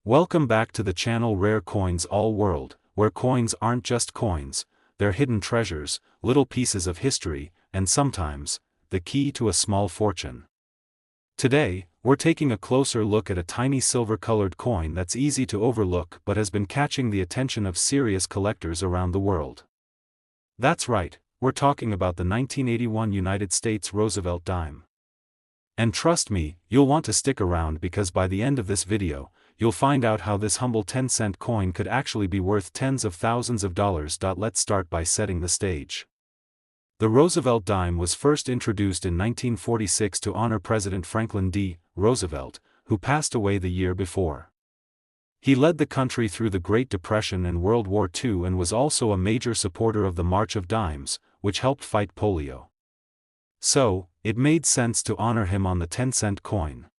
Welcome back to the channel Rare Coins All World, where coins aren't just coins, they're hidden treasures, little pieces of history, and sometimes, the key to a small fortune. Today, we're taking a closer look at a tiny silver-colored coin that's easy to overlook but has been catching the attention of serious collectors around the world. That's right, we're talking about the 1981 United States Roosevelt dime. And trust me, you'll want to stick around because by the end of this video, you'll find out how this humble 10-cent coin could actually be worth tens of thousands of dollars. Let's start by setting the stage. The Roosevelt dime was first introduced in 1946 to honor President Franklin D. Roosevelt, who passed away the year before. He led the country through the Great Depression and World War II and was also a major supporter of the March of Dimes, which helped fight polio. So, it made sense to honor him on the 10-cent coin.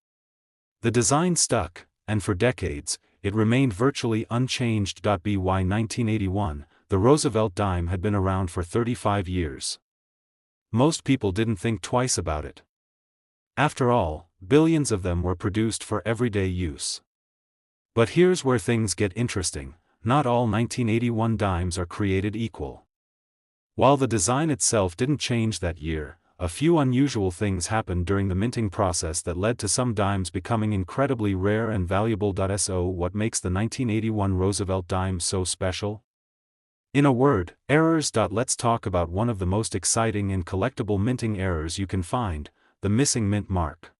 The design stuck, and for decades, it remained virtually unchanged. By 1981, the Roosevelt dime had been around for 35 years. Most people didn't think twice about it. After all, billions of them were produced for everyday use. But here's where things get interesting: not all 1981 dimes are created equal. While the design itself didn't change that year, a few unusual things happened during the minting process that led to some dimes becoming incredibly rare and valuable. So what makes the 1981 Roosevelt dime so special? In a word, errors. Let's talk about one of the most exciting and collectible minting errors you can find: the missing mint mark.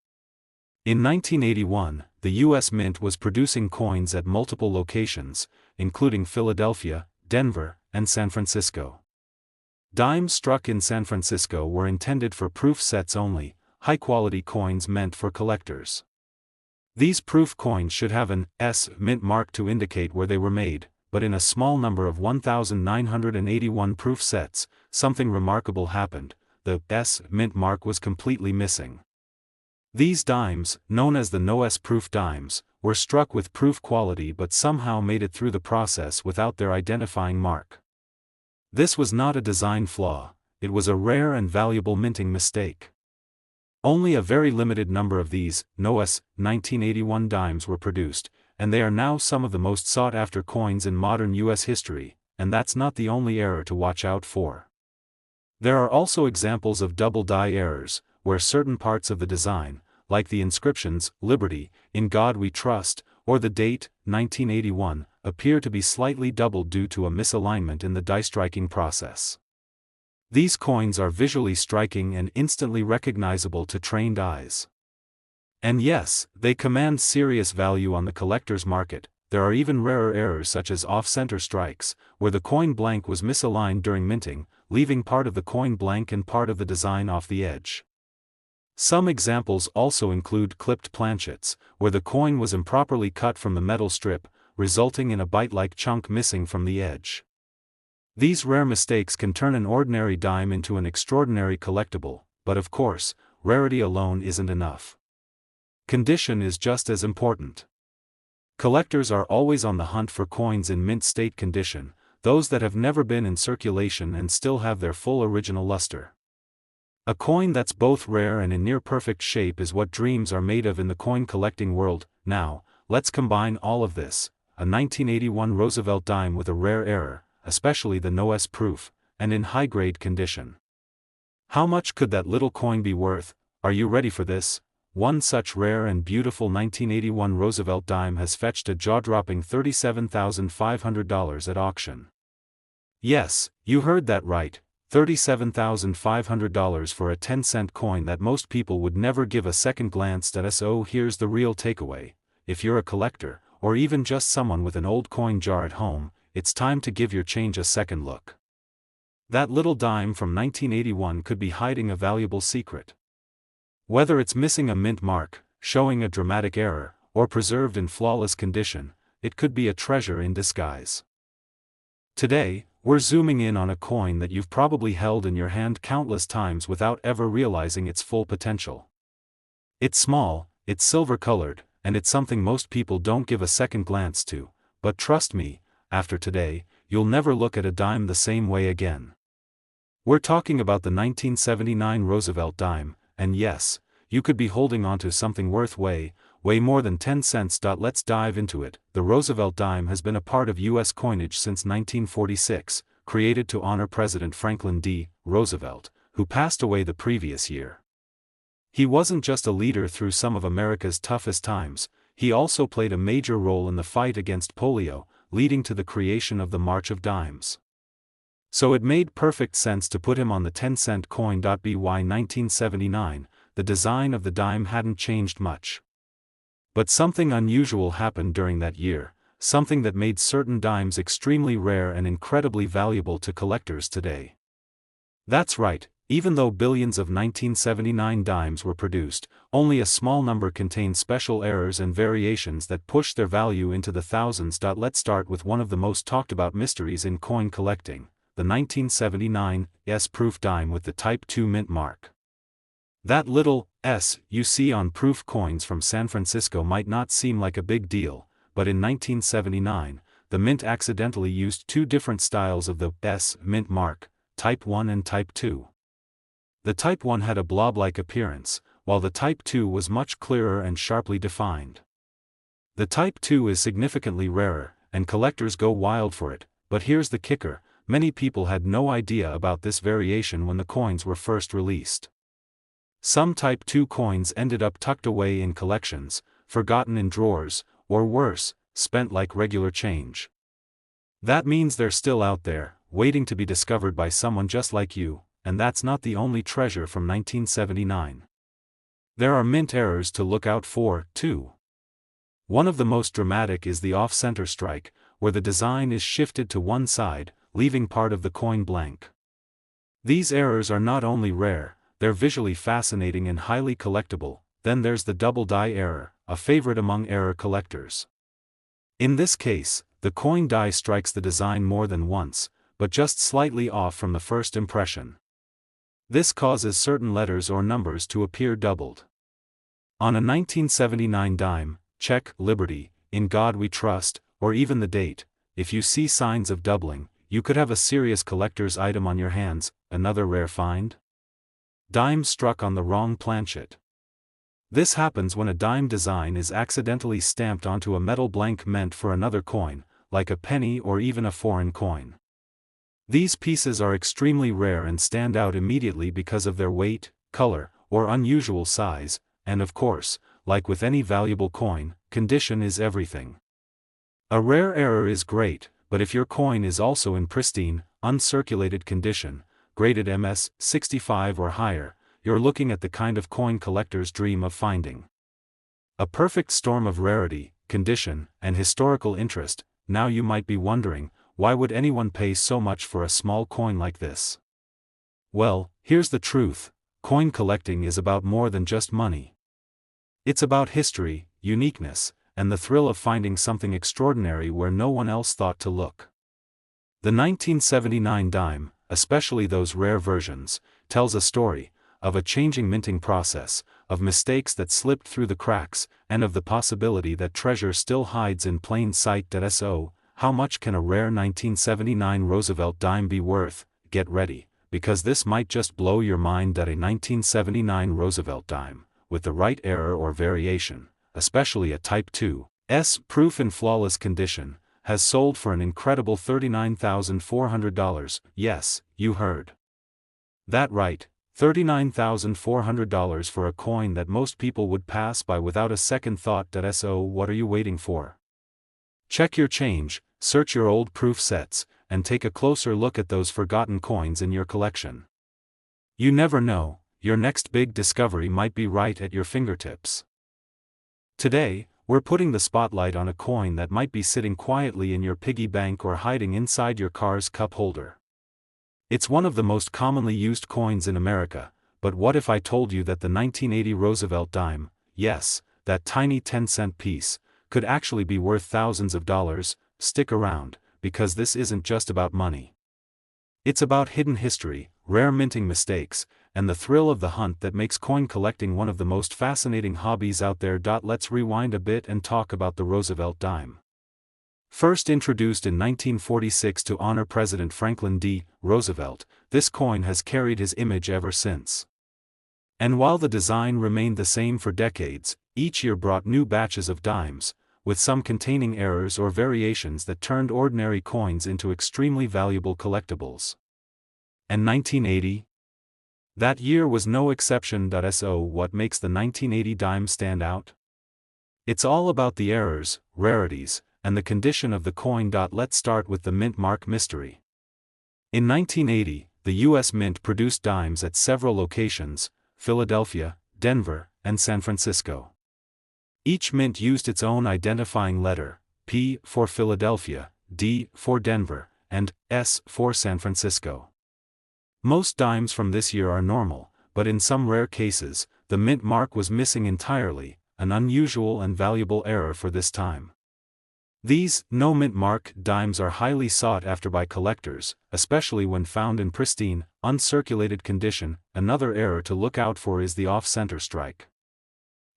In 1981, the U.S. Mint was producing coins at multiple locations, including Philadelphia, Denver, and San Francisco. Dimes struck in San Francisco were intended for proof sets only, high-quality coins meant for collectors. These proof coins should have an S mint mark to indicate where they were made, but in a small number of 1,981 proof sets, something remarkable happened: the S mint mark was completely missing. These dimes, known as the no-S proof dimes, were struck with proof quality but somehow made it through the process without their identifying mark. This was not a design flaw, it was a rare and valuable minting mistake. Only a very limited number of these no-S 1981 dimes were produced, and they are now some of the most sought-after coins in modern U.S. history, and that's not the only error to watch out for. There are also examples of double die errors, where certain parts of the design, like the inscriptions, "Liberty, in God We Trust," or the date, 1981, appear to be slightly doubled due to a misalignment in the die-striking process. These coins are visually striking and instantly recognizable to trained eyes. And yes, they command serious value on the collector's market. There are even rarer errors such as off-center strikes, where the coin blank was misaligned during minting, leaving part of the coin blank and part of the design off the edge. Some examples also include clipped planchets, where the coin was improperly cut from the metal strip, resulting in a bite-like chunk missing from the edge. These rare mistakes can turn an ordinary dime into an extraordinary collectible, but of course, rarity alone isn't enough. Condition is just as important. Collectors are always on the hunt for coins in mint state condition, those that have never been in circulation and still have their full original luster. A coin that's both rare and in near-perfect shape is what dreams are made of in the coin collecting world. Now, let's combine all of this: a 1981 Roosevelt dime with a rare error, especially the no-S proof, and in high-grade condition. How much could that little coin be worth? Are you ready for this? One such rare and beautiful 1981 Roosevelt dime has fetched a jaw-dropping $37,500 at auction. Yes, you heard that right. $37,500 for a 10-cent coin that most people would never give a second glance at. So here's the real takeaway: if you're a collector, or even just someone with an old coin jar at home, it's time to give your change a second look. That little dime from 1981 could be hiding a valuable secret. Whether it's missing a mint mark, showing a dramatic error, or preserved in flawless condition, it could be a treasure in disguise. Today, we're zooming in on a coin that you've probably held in your hand countless times without ever realizing its full potential. It's small, it's silver-colored, and it's something most people don't give a second glance to, but trust me, after today, you'll never look at a dime the same way again. We're talking about the 1979 Roosevelt dime, and yes, you could be holding onto something worth way weigh more than 10 cents. Let's dive into it. The Roosevelt dime has been a part of U.S. coinage since 1946, created to honor President Franklin D. Roosevelt, who passed away the previous year. He wasn't just a leader through some of America's toughest times, he also played a major role in the fight against polio, leading to the creation of the March of Dimes. So it made perfect sense to put him on the 10-cent coin. By 1979, the design of the dime hadn't changed much. But something unusual happened during that year, something that made certain dimes extremely rare and incredibly valuable to collectors today. That's right, even though billions of 1979 dimes were produced, only a small number contained special errors and variations that pushed their value into the thousands. Let's start with one of the most talked about mysteries in coin collecting, the 1979 S-proof dime with the Type 2 mint mark. That little S you see on proof coins from San Francisco might not seem like a big deal, but in 1979, the mint accidentally used two different styles of the S mint mark, Type 1 and Type 2. The Type 1 had a blob-like appearance, while the Type 2 was much clearer and sharply defined. The Type 2 is significantly rarer, and collectors go wild for it, but here's the kicker, many people had no idea about this variation when the coins were first released. Some Type 2 coins ended up tucked away in collections, forgotten in drawers, or worse, spent like regular change. That means they're still out there, waiting to be discovered by someone just like you, and that's not the only treasure from 1979. There are mint errors to look out for, too. One of the most dramatic is the off-center strike, where the design is shifted to one side, leaving part of the coin blank. These errors are not only rare, they're visually fascinating and highly collectible. Then there's the double die error, a favorite among error collectors. In this case, the coin die strikes the design more than once, but just slightly off from the first impression. This causes certain letters or numbers to appear doubled. On a 1979 dime, check Liberty, In God We Trust, or even the date, if you see signs of doubling, you could have a serious collector's item on your hands. Another rare find? Dime struck on the wrong planchet. This happens when a dime design is accidentally stamped onto a metal blank meant for another coin, like a penny or even a foreign coin. These pieces are extremely rare and stand out immediately because of their weight, color, or unusual size, and of course, like with any valuable coin, condition is everything. A rare error is great, but if your coin is also in pristine, uncirculated condition, graded MS 65 or higher, you're looking at the kind of coin collectors dream of finding. A perfect storm of rarity, condition, and historical interest. Now you might be wondering, why would anyone pay so much for a small coin like this? Well, here's the truth, coin collecting is about more than just money. It's about history, uniqueness, and the thrill of finding something extraordinary where no one else thought to look. The 1979 dime, especially those rare versions, tells a story of a changing minting process, of mistakes that slipped through the cracks, and of the possibility that treasure still hides in plain sight. So, how much can a rare 1979 Roosevelt dime be worth? Get ready, because this might just blow your mind. A 1979 Roosevelt dime, with the right error or variation, especially a Type 2 S proof in flawless condition, has sold for an incredible $39,400. Yes, you heard that right, $39,400 for a coin that most people would pass by without a second thought. So what are you waiting for? Check your change, search your old proof sets, and take a closer look at those forgotten coins in your collection. You never know, your next big discovery might be right at your fingertips. Today, we're putting the spotlight on a coin that might be sitting quietly in your piggy bank or hiding inside your car's cup holder. It's one of the most commonly used coins in America, but what if I told you that the 1980 Roosevelt dime, yes, that tiny 10-cent piece, could actually be worth thousands of dollars? Stick around, because this isn't just about money. It's about hidden history, rare minting mistakes, and the thrill of the hunt that makes coin collecting one of the most fascinating hobbies out there. Let's rewind a bit and talk about the Roosevelt dime. First introduced in 1946 to honor President Franklin D. Roosevelt, this coin has carried his image ever since. And while the design remained the same for decades, each year brought new batches of dimes, with some containing errors or variations that turned ordinary coins into extremely valuable collectibles. And 1980? That year was no exception. So what makes the 1980 dime stand out? It's all about the errors, rarities, and the condition of the coin. Let's start with the mint mark mystery. In 1980, the U.S. Mint produced dimes at several locations: Philadelphia, Denver, and San Francisco. Each mint used its own identifying letter: P for Philadelphia, D for Denver, and S for San Francisco. Most dimes from this year are normal, but in some rare cases, the mint mark was missing entirely, an unusual and valuable error for this time. These no mint mark dimes are highly sought after by collectors, especially when found in pristine, uncirculated condition. Another error to look out for is the off-center strike.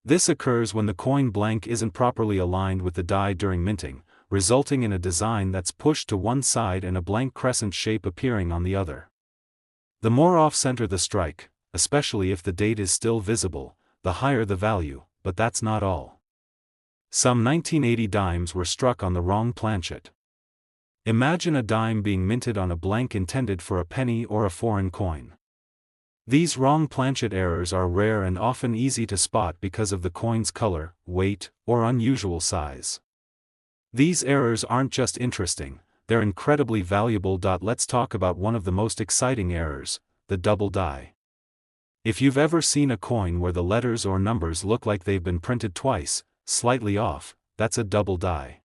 This occurs when the coin blank isn't properly aligned with the die during minting, resulting in a design that's pushed to one side and a blank crescent shape appearing on the other. The more off-center the strike, especially if the date is still visible, the higher the value, but that's not all. Some 1980 dimes were struck on the wrong planchet. Imagine a dime being minted on a blank intended for a penny or a foreign coin. These wrong planchet errors are rare and often easy to spot because of the coin's color, weight, or unusual size. These errors aren't just interesting, they're incredibly valuable. Let's talk about one of the most exciting errors, the double die. If you've ever seen a coin where the letters or numbers look like they've been printed twice, slightly off, that's a double die.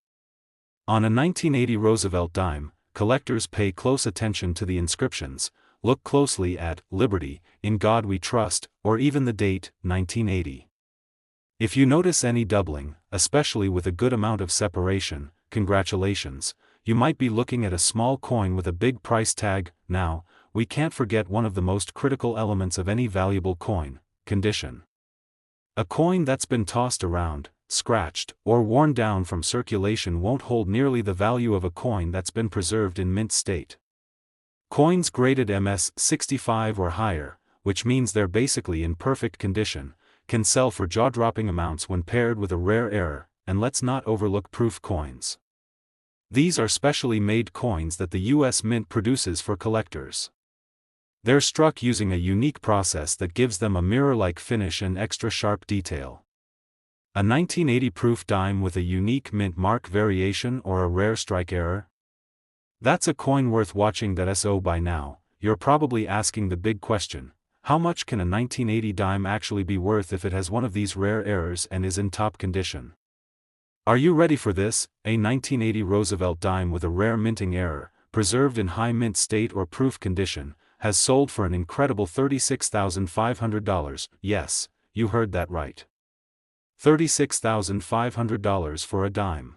On a 1980 Roosevelt dime, collectors pay close attention to the inscriptions. Look closely at "Liberty, in God We Trust," or even the date, 1980. If you notice any doubling, especially with a good amount of separation, congratulations, you might be looking at a small coin with a big price tag. Now, we can't forget one of the most critical elements of any valuable coin: condition. A coin that's been tossed around, scratched, or worn down from circulation won't hold nearly the value of a coin that's been preserved in mint state. Coins graded MS-65 or higher, which means they're basically in perfect condition, can sell for jaw-dropping amounts when paired with a rare error. And let's not overlook proof coins. These are specially made coins that the U.S. Mint produces for collectors. They're struck using a unique process that gives them a mirror-like finish and extra sharp detail. A 1980 proof dime with a unique mint mark variation or a rare strike error? That's a coin worth watching. So by now, you're probably asking the big question: how much can a 1980 dime actually be worth if it has one of these rare errors and is in top condition? Are you ready for this? A 1980 Roosevelt dime with a rare minting error, preserved in high mint state or proof condition, has sold for an incredible $36,500. Yes, you heard that right. $36,500 for a dime.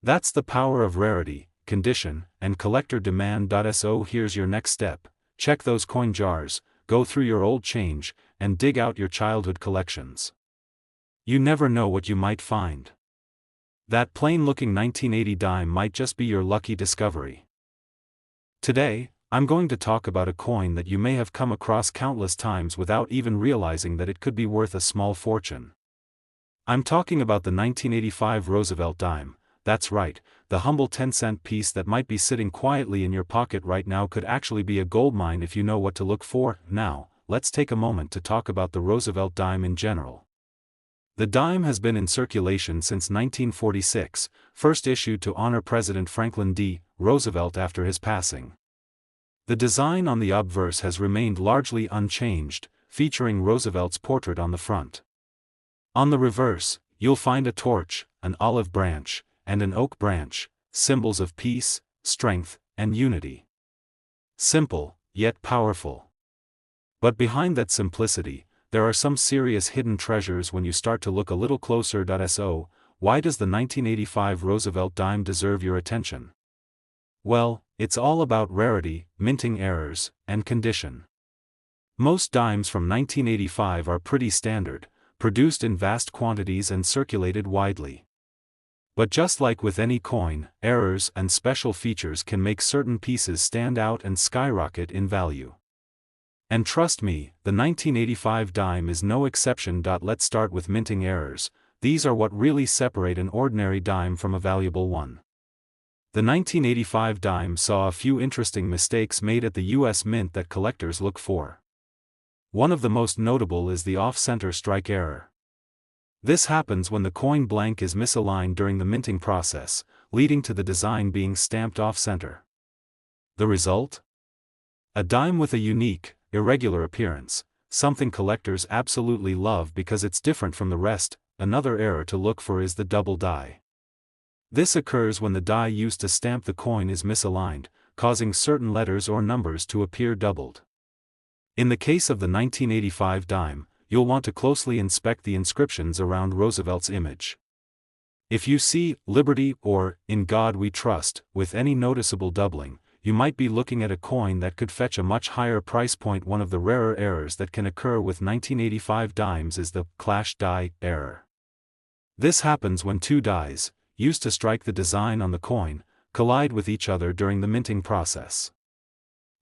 That's the power of rarity, condition, and collector demand. So here's your next step: check those coin jars, go through your old change, and dig out your childhood collections. You never know what you might find. That plain-looking 1980 dime might just be your lucky discovery. Today, I'm going to talk about a coin that you may have come across countless times without even realizing that it could be worth a small fortune. I'm talking about the 1985 Roosevelt dime. That's right, the humble 10-cent piece that might be sitting quietly in your pocket right now could actually be a goldmine if you know what to look for. Now, let's take a moment to talk about the Roosevelt dime in general. The dime has been in circulation since 1946, first issued to honor President Franklin D. Roosevelt after his passing. The design on the obverse has remained largely unchanged, featuring Roosevelt's portrait on the front. On the reverse, you'll find a torch, an olive branch, and an oak branch, symbols of peace, strength, and unity. Simple, yet powerful. But behind that simplicity, there are some serious hidden treasures when you start to look a little closer. So, why does the 1985 Roosevelt dime deserve your attention? Well, it's all about rarity, minting errors, and condition. Most dimes from 1985 are pretty standard, produced in vast quantities and circulated widely. But just like with any coin, errors and special features can make certain pieces stand out and skyrocket in value. And trust me, the 1985 dime is no exception. Let's start with minting errors. These are what really separate an ordinary dime from a valuable one. The 1985 dime saw a few interesting mistakes made at the US Mint that collectors look for. One of the most notable is the off-center strike error. This happens when the coin blank is misaligned during the minting process, leading to the design being stamped off-center. The result? A dime with a unique, irregular appearance, something collectors absolutely love because it's different from the rest. Another error to look for is the double die. This occurs when the die used to stamp the coin is misaligned, causing certain letters or numbers to appear doubled. In the case of the 1985 dime, you'll want to closely inspect the inscriptions around Roosevelt's image. If you see "Liberty" or "In God We Trust" with any noticeable doubling, you might be looking at a coin that could fetch a much higher price point. One of the rarer errors that can occur with 1985 dimes is the clash die error. This happens when two dies, used to strike the design on the coin, collide with each other during the minting process.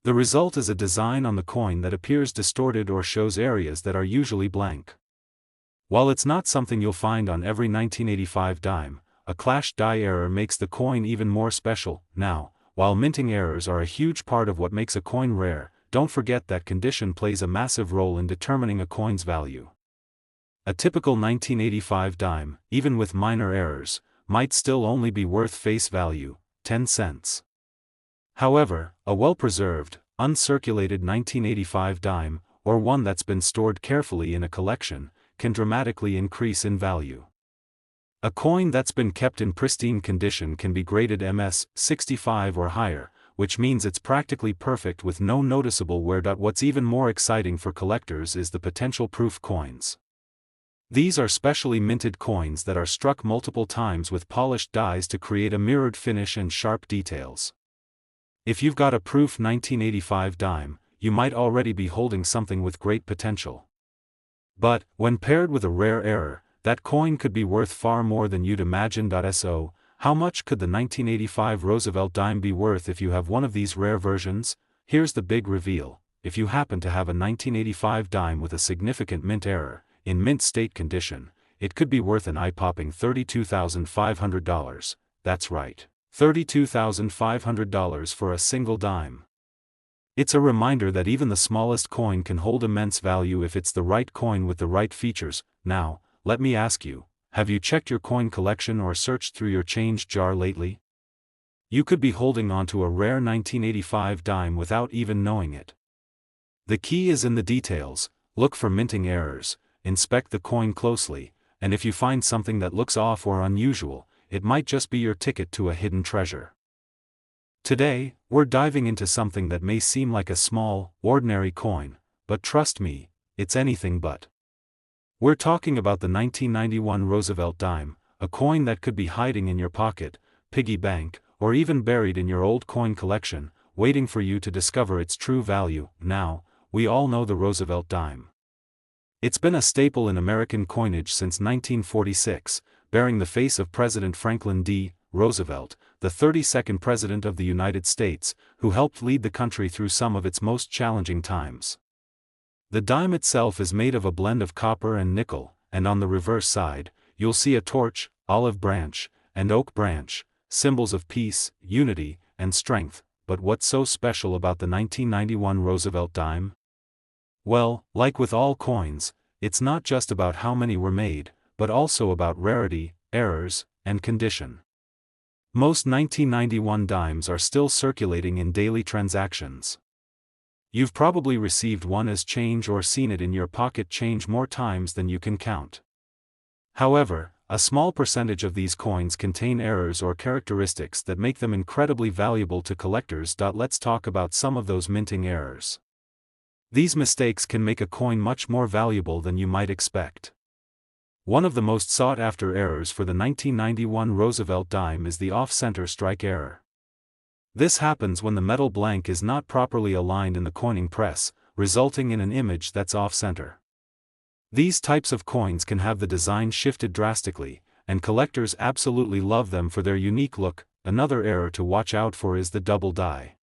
The result is a design on the coin that appears distorted or shows areas that are usually blank. While it's not something you'll find on every 1985 dime, a clash die error makes the coin even more special. Now, while minting errors are a huge part of what makes a coin rare, don't forget that condition plays a massive role in determining a coin's value. A typical 1985 dime, even with minor errors, might still only be worth face value, 10 cents. However, a well-preserved, uncirculated 1985 dime, or one that's been stored carefully in a collection, can dramatically increase in value. A coin that's been kept in pristine condition can be graded MS-65 or higher, which means it's practically perfect with no noticeable wear. What's even more exciting for collectors is the potential proof coins. These are specially minted coins that are struck multiple times with polished dies to create a mirrored finish and sharp details. If you've got a proof 1985 dime, you might already be holding something with great potential. But, when paired with a rare error, that coin could be worth far more than you'd imagine. So, how much could the 1985 Roosevelt dime be worth if you have one of these rare versions? Here's the big reveal: if you happen to have a 1985 dime with a significant mint error, in mint state condition, it could be worth an eye-popping $32,500. That's right, $32,500 for a single dime. It's a reminder that even the smallest coin can hold immense value if it's the right coin with the right features. Now, let me ask you, have you checked your coin collection or searched through your change jar lately? You could be holding onto a rare 1985 dime without even knowing it. The key is in the details. Look for minting errors, inspect the coin closely, and if you find something that looks off or unusual, it might just be your ticket to a hidden treasure. Today, we're diving into something that may seem like a small, ordinary coin, but trust me, it's anything but. We're talking about the 1991 Roosevelt dime, a coin that could be hiding in your pocket, piggy bank, or even buried in your old coin collection, waiting for you to discover its true value. Now, we all know the Roosevelt dime. It's been a staple in American coinage since 1946, bearing the face of President Franklin D. Roosevelt, the 32nd President of the United States, who helped lead the country through some of its most challenging times. The dime itself is made of a blend of copper and nickel, and on the reverse side, you'll see a torch, olive branch, and oak branch, symbols of peace, unity, and strength. But what's so special about the 1991 Roosevelt dime? Well, like with all coins, it's not just about how many were made, but also about rarity, errors, and condition. Most 1991 dimes are still circulating in daily transactions. You've probably received one as change or seen it in your pocket change more times than you can count. However, a small percentage of these coins contain errors or characteristics that make them incredibly valuable to collectors. Let's talk about some of those minting errors. These mistakes can make a coin much more valuable than you might expect. One of the most sought-after errors for the 1991 Roosevelt dime is the off-center strike error. This happens when the metal blank is not properly aligned in the coining press, resulting in an image that's off-center. These types of coins can have the design shifted drastically, and collectors absolutely love them for their unique look. Another error to watch out for is the double die.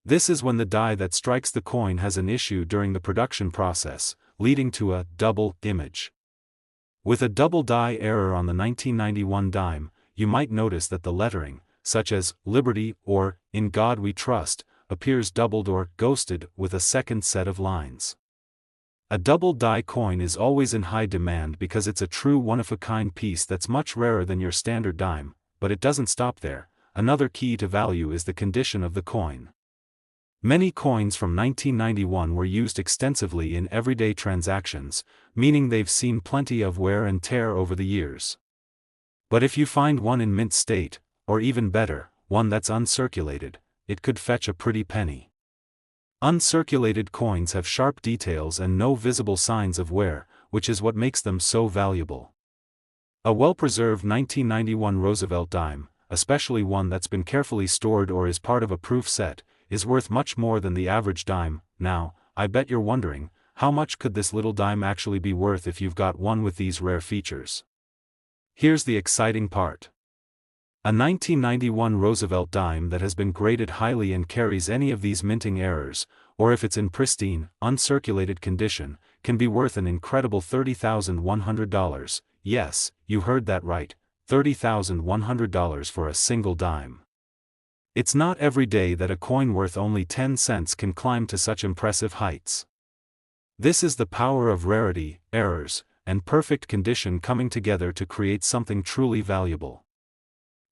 This is when the die that strikes the coin has an issue during the production process, leading to a double image. With a double die error on the 1991 dime, you might notice that the lettering, such as Liberty or In God We Trust, appears doubled or ghosted with a second set of lines. A double die coin is always in high demand because it's a true one-of-a-kind piece that's much rarer than your standard dime, but it doesn't stop there. Another key to value is the condition of the coin. Many coins from 1991 were used extensively in everyday transactions, meaning they've seen plenty of wear and tear over the years. But if you find one in mint state, or even better, one that's uncirculated, it could fetch a pretty penny. Uncirculated coins have sharp details and no visible signs of wear, which is what makes them so valuable. A well-preserved 1991 Roosevelt dime, especially one that's been carefully stored or is part of a proof set, is worth much more than the average dime. Now, I bet you're wondering, how much could this little dime actually be worth if you've got one with these rare features? Here's the exciting part. A 1991 Roosevelt dime that has been graded highly and carries any of these minting errors, or if it's in pristine, uncirculated condition, can be worth an incredible $30,100. Yes, you heard that right, $30,100 for a single dime. It's not every day that a coin worth only 10 cents can climb to such impressive heights. This is the power of rarity, errors, and perfect condition coming together to create something truly valuable.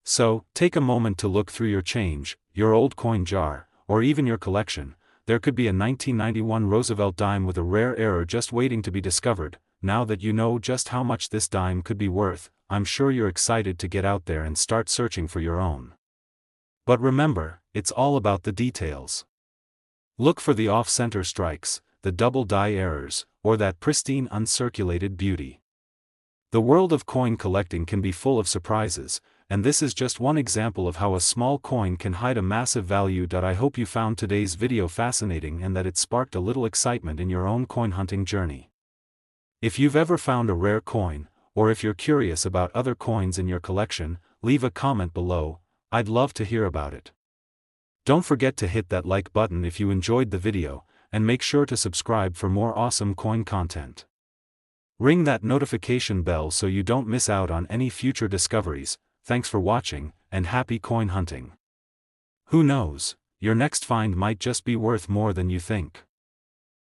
So, take a moment to look through your change, your old coin jar, or even your collection. There could be a 1991 Roosevelt dime with a rare error just waiting to be discovered. Now that you know just how much this dime could be worth, I'm sure you're excited to get out there and start searching for your own. But remember, it's all about the details. Look for the off-center strikes, the double die errors, or that pristine uncirculated beauty. The world of coin collecting can be full of surprises, and this is just one example of how a small coin can hide a massive value. I hope you found today's video fascinating and that it sparked a little excitement in your own coin hunting journey. If you've ever found a rare coin, or if you're curious about other coins in your collection, leave a comment below. I'd love to hear about it. Don't forget to hit that like button if you enjoyed the video, and make sure to subscribe for more awesome coin content. Ring that notification bell so you don't miss out on any future discoveries. Thanks for watching, and happy coin hunting. Who knows, your next find might just be worth more than you think.